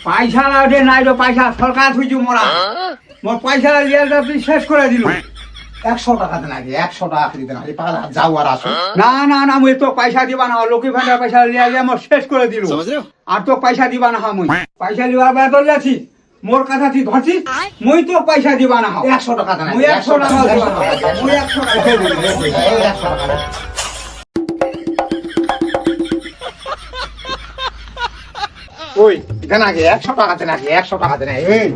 পয়সা লাগে নাই তো পয়সা সরকার থুইছু মোরা মোর পয়সা লিয়াটা তুই শেষ করে দিল 100 টাকা দেন আগে 100 টাকা দিতে না পাগলা যাও আর আসো না না না মুই তো পয়সা দিবা না লক্ষ্মী ভান্ডার পয়সা লিয়া মোর শেষ করে দিল আর তো পয়সা দিবা না মুই পয়সা লিবা বের করলেছি মোর কথা তুই ধরছিস মুই তো পয়সা দিবা না 100 টাকা দেন মুই 100 টাকা দিবা না মুই 100 টাকা দিবা না 100 টাকা ওই দেন আগে 100 টাকা দেন আগে 100 টাকা দেন এই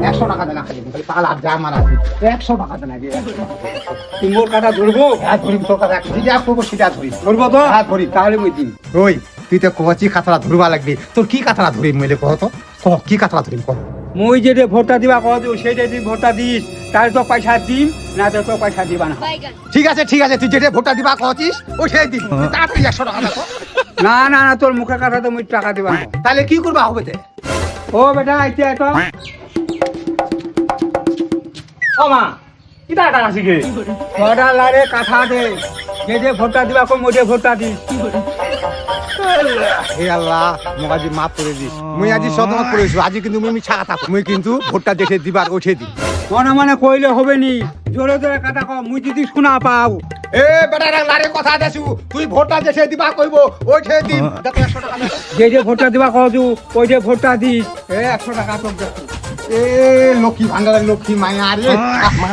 100 টাকা দেন খালি পাগলা যা মারা 100 টাকা দেন আগে তুই মোর কথা ধরবো হ্যাঁ ধরি তোর কথা যা করবো সেটা ধরি ধরবো তো হ্যাঁ ধরি তাহলে মুই দিন ওই তুই তো কচি কাতলা ধরবা লাগবে তোর কি কাতলা ধরি মিলে কহ তো কহ কি কাতলা ধরি কহ মুই যে ভোটটা দিবা কহ দিও সেই যে ভোটটা দিস তাহলে তো পয়সা দিম না তো পয়সা দিবা না ঠিক আছে তুই যেটা ভোটটা দিবা কহছিস ও সেই দিন তাড়াতাড়ি 100 টাকা দেখো না না না তোর মুখের কথা তো মুই টাকা দিবা না তাহলে কি করবা হবে তে ও বেটা আইতে তো ও মা কিটা টাকা শিখে ছটা লারে কাঠা দে যে ভোটটা দিবা কো মোটে ভোটটা দিস হে আল্লাহ মগাজি মাফ করে দিস মুই আজি সদমত করেছি আজি কিন্তু মুই ছাকা থাকো মুই কিন্তু ভোটটা দেখে দিবার ওঠে দি মনে মনে কইলে হবে নি জোরে জোরে কথা কও মুই যদি শোনা পাও এ বেটা লারে কথা দেছু তুই ভোটটা দেখে দিবা কইবো ওঠে দি দেখো 100 টাকা যে ভোটটা দিবা কও তু ওই যে ভোটটা দিস 100 টাকা তোর দেখো এ লক্ষ্মী ভান্ডারের লক্ষ্মী মায়া রে মা